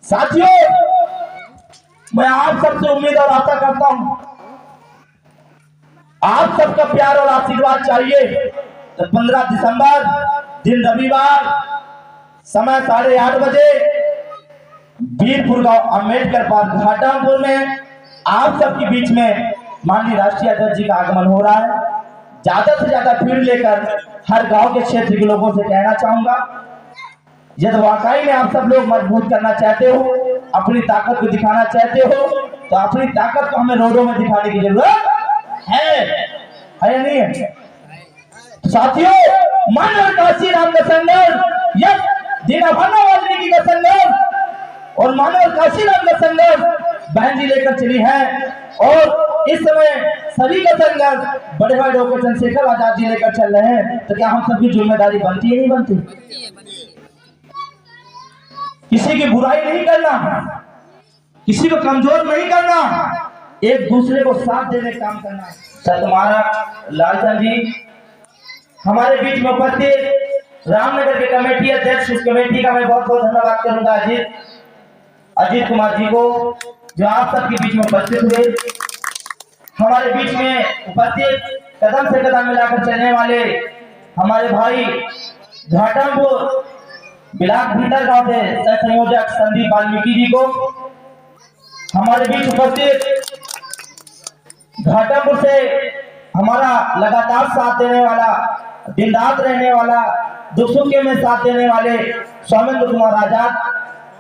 साथियों, मैं आप सबसे उम्मीद और आशा करता हूं, आप सबका प्यार और आशीर्वाद चाहिए। तो 15 दिसंबर दिन रविवार समय 8:30 बजे वीरपुर गांव अम्बेडकर पार्क घाटमपुर में आप सबके बीच में माननीय राष्ट्रीय अध्यक्ष जी का आगमन हो रहा है। ज्यादा से ज्यादा भीड़ लेकर हर गांव के क्षेत्र के लोगों से कहना चाहूंगा, यदि वाकई में आप सब लोग मजबूत करना चाहते हो, अपनी ताकत को दिखाना चाहते हो, तो अपनी ताकत को हमें रोडों में दिखाने की जरूरत है या नहीं है? तो साथियों, मानव काशी राम का संघर्ष, यह दीना भाना वाल्मीकि का संघर्ष और मानव काशी राम का संघर्ष बहन जी लेकर चली है। और इस समय सभी का संघर्ष बड़े भाई डॉक्टर चंद्रशेखर आजाद जी लेकर चल रहे हैं। तो क्या हम सबकी जिम्मेदारी बनती है नहीं बनती? किसी की बुराई नहीं करना, किसी को कमजोर नहीं करना, एक दूसरे को साथ देने का काम करना। तुम्हारा लालचंद जी हमारे बीच में उपस्थित रामनगर के कमेटी अध्यक्ष, उस कमेटी का मैं बहुत बहुत धन्यवाद करूंगा अजीत कुमार जी को, जो आप सबके बीच में उपस्थित हुए। हमारे बीच में उपस्थित कदम से कदम मिलाकर चलने वाले हमारे भाई घाटमपुर बिलाक भीतर गांव से संयोजक संदीप वाल्मीकि जी को, हमारे बीच उपस्थित घाटमपुर से हमारा लगातार साथ देने वाला, दिन रात रहने वाला, दुख सुख में साथ देने वाले स्वामेंद्र कुमार आजाद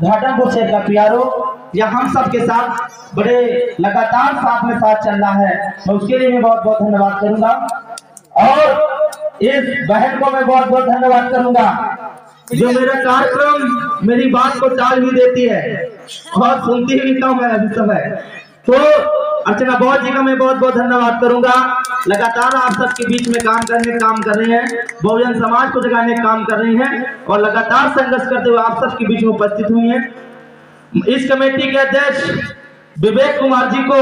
घाटमपुर से का प्यारो, या हम सब के साथ बड़े लगातार साथ में साथ चल रहा है। मैं उसके लिए मैं बहुत बहुत धन्यवाद करूंगा। और इस बहन को मैं बहुत बहुत धन्यवाद करूंगा जो मेरा कार्यक्रम, मेरी बात को टाल भी देती है और सुनती भी कम है अभी समय। तो अर्चना बहुत जी का मैं बहुत बहुत धन्यवाद करूंगा। लगातार आप सबके बीच में काम कर रही हैं, बहुजन समाज को जगाने का काम कर रही हैं और लगातार संघर्ष करते हुए आप सबके बीच में उपस्थित हुई हैं। इस कमेटी के अध्यक्ष विवेक कुमार जी को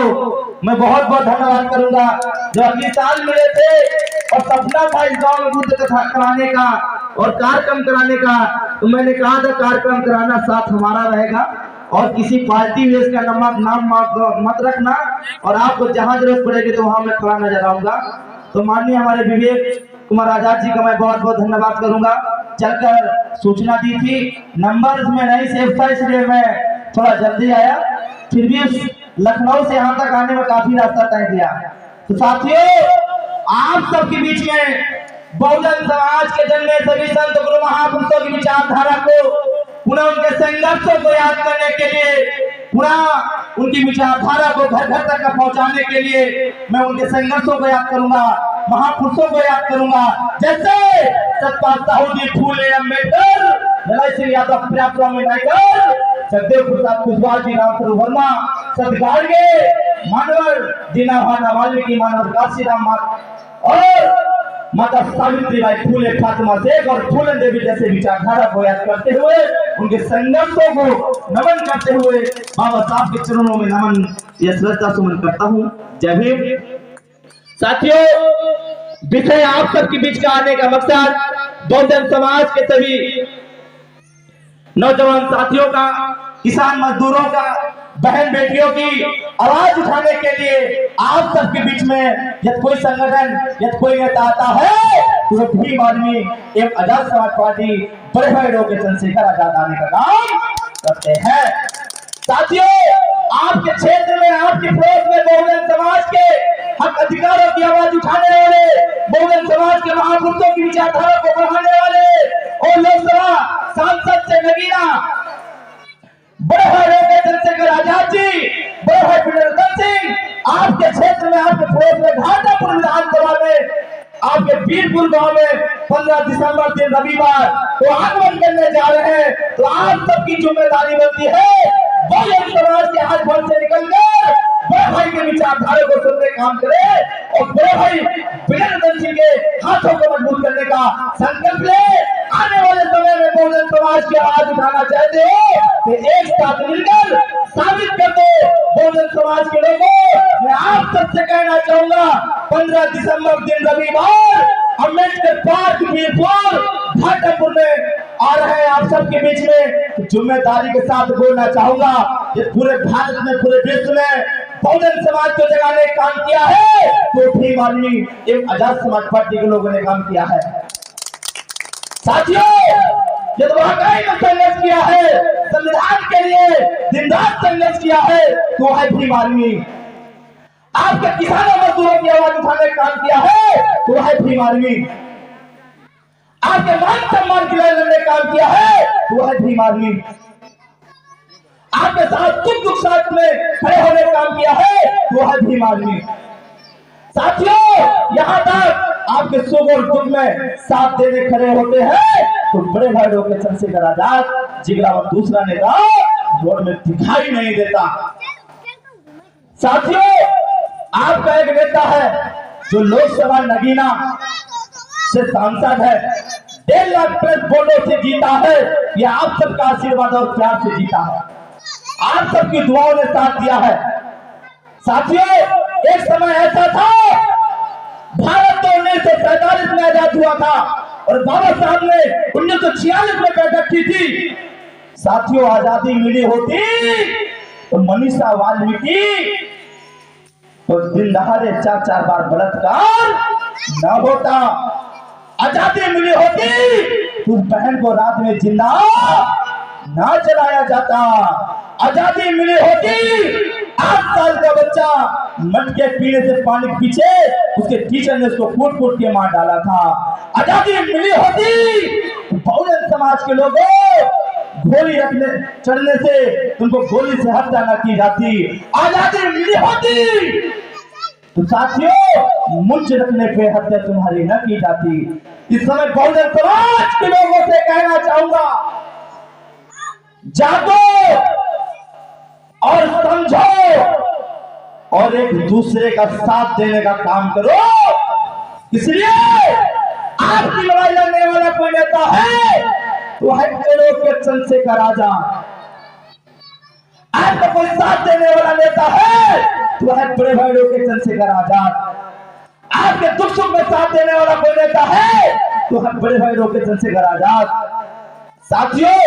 मैं बहुत बहुत धन्यवाद करूंगा, जो अगले साल मिले थे और सपना था इस गाँव में बुद्ध कथा कराने का और कार्यक्रम कराने का। तो मैंने कहा था कार्यक्रम कराना साथ हमारा रहेगा और किसी पार्टी वेश का नाम मत रखना, और आपको जहां जरूरत पड़ेगी तो वहां मैं खड़ा नजर आऊंगा। तो माननीय हमारे विवेक कुमार आजाद जी का मैं बहुत बहुत धन्यवाद करूंगा। चलकर सूचना दी थी, नंबर में नहीं सेव था, इसलिए मैं थोड़ा जल्दी आया, फिर भी लखनऊ से यहाँ तक आने में काफी रास्ता तय किया। तो साथियों, आप सबके बीच में बहुजन समाज के जन्मे सभी संत गुरु महापुरुषों की विचारधारा को, पुनः उनके संघर्षों को याद करने के लिए, पुनः उनकी विचारधारा को घर घर तक पहुंचाने के लिए मैं उनके संघर्षों को याद करूंगा, महापुरुषों को याद करूंगा, जैसे सतपाल साहू फूले अम्बेडकर, ललाई सिंह यादव, पर्याप्त स्वामी नायकर, सखदेव प्रसाद कुशवाहा जी, रामस्वरूप वर्मा, सतगाड़गे, मानवर दीना भाना वाल्मीकि, मानव काशी राम और माता सावित्री बाई फूले, फातिमा शेख और फूलन देवी जैसे विचारधारा को याद करते हुए, उनके संघर्षों को नमन करते हुए बाबा साहब के चरणों में नमन या श्रद्धा सुमन करता हूँ। जय भीम। साथियों, विषय आप सबके बीच का आने का मकसद बहुजन समाज के सभी नौजवान साथियों का, किसान मजदूरों का, बहन बेटियों की आवाज उठाने के लिए आप सबके बीच में यदि कोई संगठन, यदि कोई नेता आता है तो भीम आदमी एवं आजाद समाज पार्टी बड़े भाई डॉक्टर चंद्रशेखर आजाद आने का काम करते हैं। साथियों, आपके क्षेत्र में, आपके पड़ोस में बहुजन समाज के हक अधिकारों की आवाज उठाने वाले, बहुजन समाज के महापुरुषों की विचारधारा को बढ़ाने वाले और लोकसभा सांसद से नगीना बड़े भाई डॉक्टर चंद्रशेखर आजाद जी, बड़े भाई विजय सिंह, आपके क्षेत्र में, आपके पड़ोस में घाटमपुर विधानसभा में, आपके वीरपुर गांव में 15 दिसंबर दिन रविवार तो आगमन करने जा रहे हैं। तो आप सबकी जिम्मेदारी बनती है बहुजन समाज के हाथ भर से निकलकर बड़े भाई के विचारधारा को सुनने काम करे और बड़े भाई विजय सिंह के हाथों को मजबूत करने का संकल्प ले। आने वाले समय में बहुजन समाज के हाथ उठाना चाहते हो तो एक साथ मिलकर साबित कर दो बहुजन समाज के लोगों। मैं आप सबसे कहना चाहूंगा 15 दिसंबर दिन रविवार अम्बेडकर पार्क वीरपुर घाटमपुर में आप सबके बीच में जिम्मेदारी के साथ बोलना चाहूंगा, ये पूरे भारत में, पूरे विश्व में बहुजन समाज को जगाने का काम किया है तो भीम आर्मी एक आजाद समाज पार्टी के लोगों ने काम किया है। साथियों, जब वाकई में संघर्ष किया है, संविधान के लिए दिन रात संघर्ष किया है तो है भीम आर्मी। आपके किसानों मजदूरों की आवाज उठाने का काम किया है तो है भीम आर्मी। आपके मान सम्मान के लिए लड़ने का काम किया है तो है भीम आर्मी। आपके साथ दुख साथ में खड़े होने का काम किया है तो है भीम आर्मी। साथियों, यहाँ तक आपके सुख और दुख में साथ देने खड़े होते हैं तो बड़े भाई के चंद्रशेखर आजाद जिगरावन दूसरा नेता रोड में दिखाई नहीं देता। साथियों, आपका एक नेता है जो लोकसभा नगीना से सांसद है, 1.5 लाख प्लस वोटों से जीता है। यह आप सबका आशीर्वाद और प्यार से जीता है, आप सबकी दुआओं ने साथ दिया है। साथियों, एक समय ऐसा था, भारत तो 1947 में आजाद हुआ था और बाबा साहब ने 1946 में बैठक की थी। साथियों, आजादी मिली होती तो मनीषा वाल्मीकि तो दिन दहाड़े 4-4 बार बलात्कार न होता। आजादी मिली होती तो बहन को रात में जिंदा ना जलाया जाता। आजादी मिली होती 8 साल का बच्चा मटके पीने से पानी पीछे उसके टीचर ने उसको कूट के मार डाला था। आजादी मिली होती बहुजन समाज के लोगों गोली रखने चढ़ने से तुमको गोली से हत्या न की जाती। आजादी मिली होती तो साथियों मुंच रखने पे हत्या तुम्हारी न की जाती। इस समय बहुजन समाज के लोगों से कहना चाहूंगा, जागो और समझो और एक दूसरे का साथ देने का काम करो। इसलिए आपकी लड़ाई लड़ने वाला कोई नेता है तो है के चंद्रशेखर आजाद। आपका कोई साथ देने वाला नेता है तो है बड़े भाई के चंद्रशेखर आजाद। आपके दुख सुख में साथ देने वाला कोई नेता है तो है बड़े भाई के चंद्रशेखर आजाद। साथियों,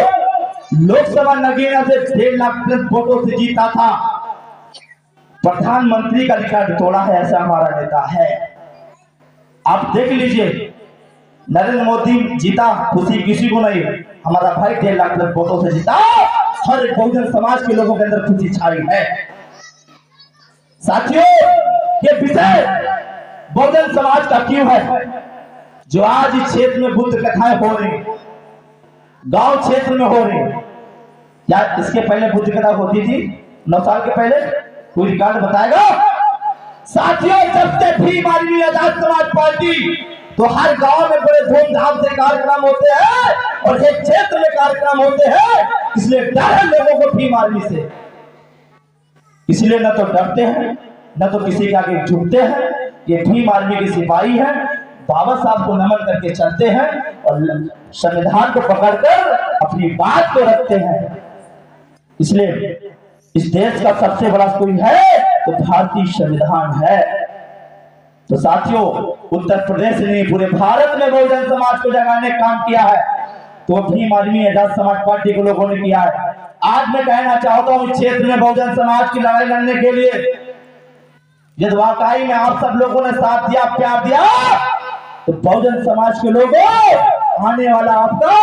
लोकसभा नगीना से 1.5 लाख प्लस वोटों से जीता था, प्रधानमंत्री का रिकॉर्ड तोड़ा है, ऐसा हमारा नेता है। आप देख लीजिए, नरेंद्र मोदी जीता, खुशी किसी को नहीं, हमारा भाई 1.5 लाख प्लस वोटों से जीता। हर बहुजन समाज के लोगों के अंदर खुशी छाई है। साथियों, ये विषय बहुजन समाज का क्यों है जो आज इस क्षेत्र में बुद्ध कथाएं हो रही, गांव क्षेत्र में हो रही, या इसके पहले बुद्ध कथा होती थी 9 साल के पहले? कोई रिकॉर्ड बताएगा? साथियों, जब से भीम आर्मी आजाद समाज पार्टी तो हर गांव में बड़े धूमधाम से कार्यक्रम होते हैं और एक क्षेत्र में कार्यक्रम होते हैं। इसलिए डर है लोगों को भीम आर्मी से, इसलिए न तो डरते हैं न तो किसी के आगे झुकते हैं। ये भीम आर्मी के सिपाही हैं, बाबा साहब को नमन करके चलते हैं और संविधान को पकड़कर अपनी बात को रखते हैं। इसलिए इस देश का सबसे बड़ा कोई है तो भारतीय संविधान है। तो साथियों, उत्तर प्रदेश ने पूरे भारत में बहुजन समाज को जगाने का काम किया है तो भीम आर्मी आजाद समाज पार्टी के लोगों ने किया है। आज मैं कहना चाहता हूं, इस क्षेत्र में बहुजन समाज की लड़ाई लड़ने के लिए यदि वाकई में आप सब लोगों ने साथ दिया, प्यार दिया तो बहुजन समाज के लोगों आने वाला आपका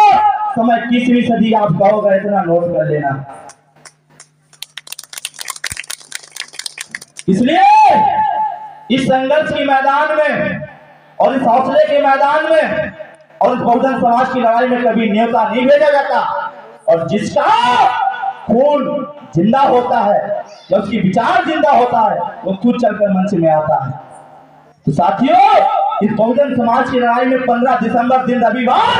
समय 20वीं सदी आपका होगा, इतना नोट कर लेना। इसलिए इस संघर्ष के मैदान में और इस हौसले के मैदान में और इस बहुजन समाज की लड़ाई में कभी न्योता नहीं भेजा जाता और जिसका खून जिंदा होता है या उसकी विचार जिंदा होता है वो खुद चलकर मंच में आता है। तो साथियों, इस बहुजन समाज की लड़ाई में 15 दिसंबर दिन रविवार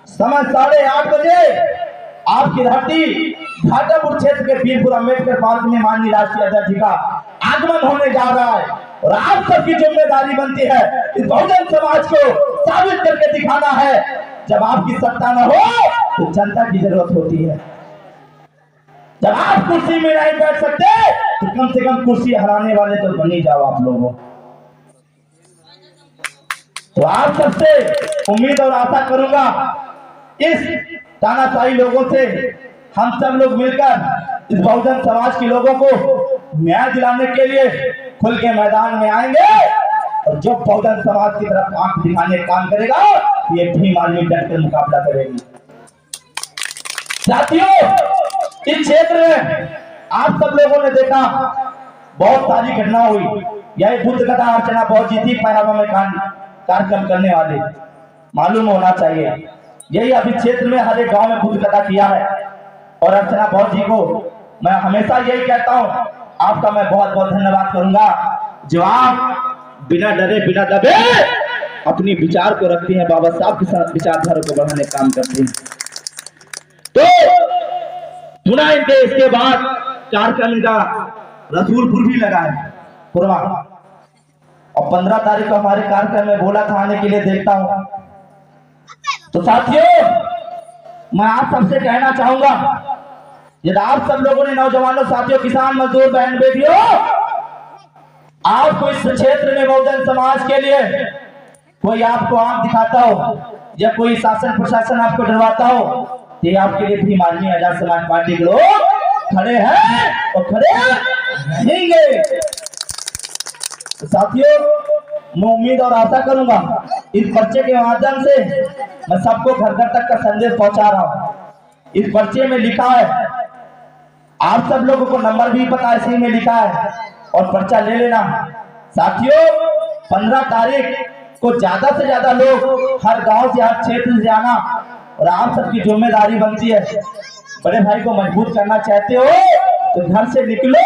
समय 8:30 बजे आपकी धरती घाटापुर क्षेत्र के वीरपुर अम्बेडकर पार्क में माननीय राष्ट्रीय अध्यक्ष जी का आगमन होने जा रहा है और आप सबकी जिम्मेदारी बनती है इस बहुजन समाज को साबित करके दिखाना है। जब आपकी सत्ता न हो तो जनता की जरूरत होती है। जब आप कुर्सी में नहीं बैठ सकते तो कम से कम कुर्सी हराने वाले तो बन ही जाओ आप लोगों। तो आप सबसे उम्मीद और आशा करूंगा इस तानाशाही लोगों से हम सब लोग मिलकर इस बहुजन समाज के लोगों को न्याय दिलाने के लिए खुल के मैदान में आएंगे। और जो बहुजन समाज की तरफ आंख दिखाने का काम करेगा, ये भीम आर्मी डट कर मुकाबला करेगी। साथियों, इस क्षेत्र में आप सब लोगों ने देखा बहुत सारी घटना हुई। यही बुद्ध कथा अर्चना बहुत जी थी पहरावा में कार्यक्रम करने वाले, मालूम होना चाहिए। यही अभी क्षेत्र में हर एक गांव में बुद्ध कथा किया है। और अर्चना बहुत जी को मैं हमेशा यही कहता हूं, आपका मैं बहुत बहुत धन्यवाद करूंगा जो आप बिना डरे बिना दबे अपनी विचार को रखती हैं, बाबा साहब के साथ विचारधारा को बढ़ाने का काम करती हैं। तो सुना इनके इसके बाद कार्यक्रम का रसूलपुर भी लगा है पुरवा, और 15 तारीख को हमारे कार्यक्रम में बोला था आने के लिए, देखता हूं। तो साथियों, मैं आप सबसे कहना चाहूंगा, यदि आप सब लोगों ने नौजवानों, साथियों, किसान, मजदूर, बहन बेटियों, आपको इस क्षेत्र में बहुजन समाज के लिए कोई आपको आंख दिखाता हो या कोई शासन प्रशासन आपको डरवाता हो, तो ये आपके लिए भीम आर्मी आजाद समाज पार्टी के लोग खड़े हैं और खड़े रहेंगे। तो साथियों, मैं उम्मीद और आशा करूंगा इस पर्चे के माध्यम से मैं सबको घर घर तक का संदेश पहुंचा रहा हूं। इस पर्चे में लिखा है, आप सब लोगों को नंबर भी पता है, इसी में लिखा है, और पर्चा ले लेना। साथियों, 15 तारीख को ज्यादा से ज्यादा लोग हर गांव से, हर क्षेत्र से आना, और आप सबकी जिम्मेदारी बनती है। बड़े भाई को मजबूत करना चाहते हो तो घर से निकलो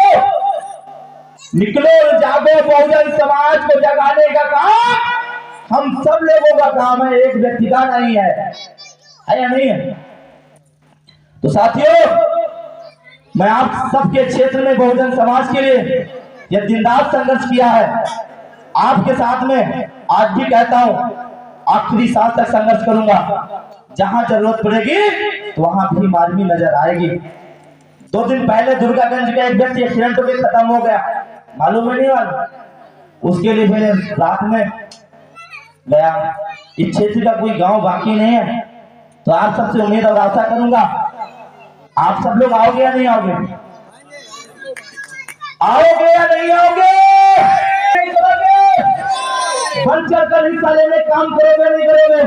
और जागो। बहुजन समाज को जगाने का काम हम सब लोगों का काम है, एक व्यक्ति का नहीं है या नहीं है? तो साथियों, मैं आप सबके क्षेत्र में बहुजन समाज के लिए यह दिन रात संघर्ष किया है, आपके साथ में आज भी कहता हूं, आखिरी सांस तक संघर्ष करूंगा। जहां जरूरत पड़ेगी तो वहां भीम आर्मी नजर आएगी। 2 दिन पहले दुर्गागंज का एक व्यक्ति एक्सीडेंट होकर खत्म हो गया, मालूम है नहीं वाला, उसके लिए मैंने रात में गया। इस क्षेत्र का कोई गांव बाकी नहीं है। तो आप सबसे उम्मीद और आशा करूंगा, आप सब लोग आओगे या नहीं आओगे? आओगे या नहीं आओगे? बढ़ चढ़कर हिस्सा लेने काम करोगे नहीं करोगे?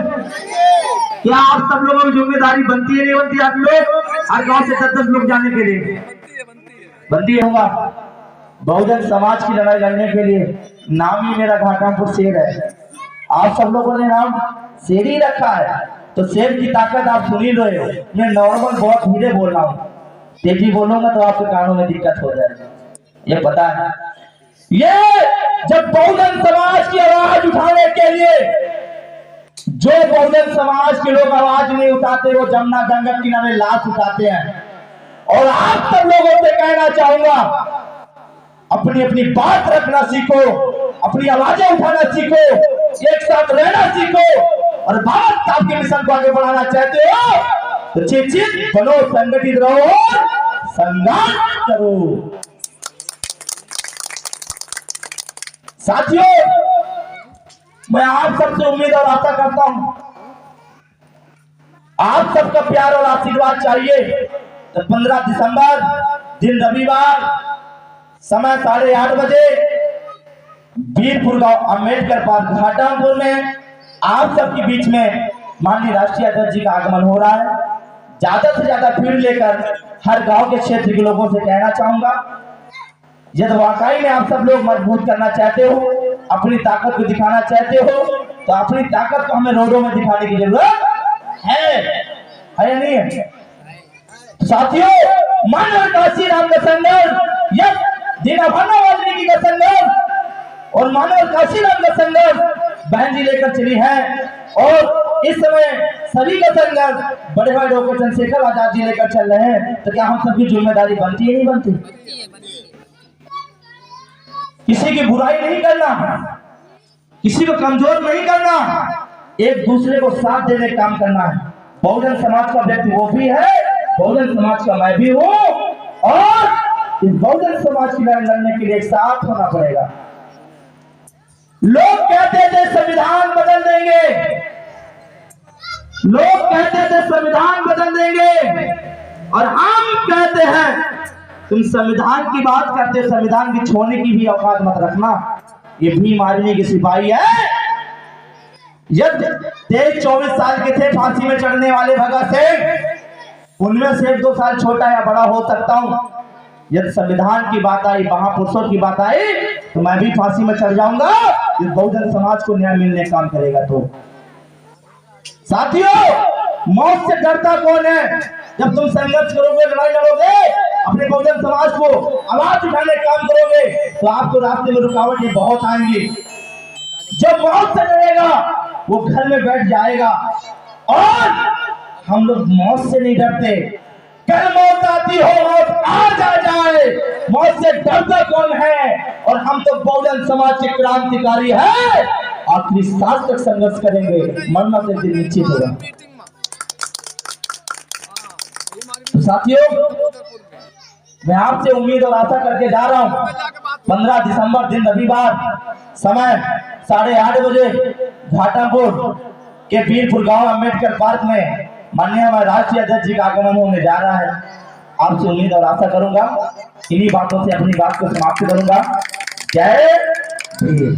क्या आप सब लोगों की जिम्मेदारी बनती है नहीं बनती? आप लोग हर गांव से 10-10 लोग जाने के लिए बनती होगा। बहुजन समाज की लड़ाई लड़ने के लिए नाम ही मेरा घाटापुर शेर है। आप सब लोगों ने नाम शेर ही रखा है, तो शेर की ताकत आप सुन ही रहे हो। मैं नॉर्मल बहुत धीरे बोल रहा हूँ, तेजी बोलूंगा तो आपके कानों में दिक्कत हो जाएगी, ये पता है। ये जब बहुजन समाज की आवाज उठाने के लिए, जो बहुजन समाज के लोग आवाज नहीं उठाते, वो जमुना गंगा किनारे लाश उठाते हैं। और आप सब लोगों से कहना चाहूंगा, अपनी अपनी बात रखना सीखो, अपनी आवाजें उठाना सीखो, एक साथ रहना सीखो, और भारत साहब के मिशन को आगे बढ़ाना चाहते हो तो चित बनो, संगठित रहो, संघर्ष करो। साथियों, मैं आप सबसे उम्मीद और आशा करता हूं, आप सबका प्यार और आशीर्वाद चाहिए। तो 15 दिसंबर दिन रविवार समय 8:30 बजे वीरपुर गांव अम्बेडकर पार्क घाटापुर में आप सबके बीच में माननीय राष्ट्रीय अध्यक्ष जी का आगमन हो रहा है। ज्यादा से ज्यादा भीड़ लेकर हर गांव के क्षेत्र के लोगों से कहना चाहूंगा, यदि वाकई में आप सब लोग मजबूत करना चाहते हो, अपनी ताकत को दिखाना चाहते हो, तो अपनी ताकत को हमें रोडों में दिखाने की जरूरत है या नहीं है? साथियों, मानव काशी राम का संघर्ष, यह दीना भाना वाल्मीकि का संघर्ष और मानव काशी राम का संघर्ष बहन जी लेकर चली है। और इस समय सभी का संघर्ष बड़े भाई डॉक्टर चंद्रशेखर आजाद जी लेकर चल रहे हैं। तो क्या हम सबकी जिम्मेदारी बनती है नहीं बनती? किसी की बुराई नहीं करना, किसी को कमजोर नहीं करना, एक दूसरे को साथ देने का काम करना है। बहुजन समाज का व्यक्ति वो भी है, बहुजन समाज का मैं भी हूं, और इस बहुजन समाज की लड़ाई लड़ने के लिए एक साथ होना पड़ेगा। लोग कहते थे संविधान बदल देंगे, लोग कहते थे संविधान बदल देंगे, और हम कहते हैं तुम संविधान की बात करते हो, संविधान की छोड़ने की भी औकात मत रखना। ये भीम आर्मी के सिपाही है। यदि 23-24 साल के थे फांसी में चढ़ने वाले भगत सिंह, उनमें से 1-2 साल छोटा या बड़ा हो सकता हूं। यदि संविधान की बात आई, महापुरुषों की बात आई, तो मैं भी फांसी में चढ़ जाऊंगा। इस बहुजन समाज को न्याय मिलने काम करेगा। तो साथियों, मौत से डरता कौन है? जब तुम संघर्ष करोगे, लड़ाई लड़ोगे, अपने बहुजन समाज को आवाज उठाने का काम करोगे, तो आपको रास्ते में रुकावटें बहुत आएंगी। जो मौत से डरेगा वो घर में बैठ जाएगा। और हम लोग मौत से नहीं डरते। कल मौत आती हो, मौत आज आ जाए, मौत से डरता कौन है? और हम तो बहुजन समाज के क्रांतिकारी है। आखिरी सांस तक संघर्ष करेंगे, मरना तो दिन निश्चित होगा। तो साथियों, मैं आपसे उम्मीद और आशा करके जा रहा हूं 15 दिसंबर दिन रविवार, समय 8:30 बजे घाटापुर के वीरपुर गांव अम्बेडकर पार्क में माननीय राष्ट्रीय अध्यक्ष जी का आगमन होने जा रहा है। आपसे उम्मीद और आशा करूंगा। इन्हीं बातों से अपनी बात को समाप्त करूंगा। जय भीम।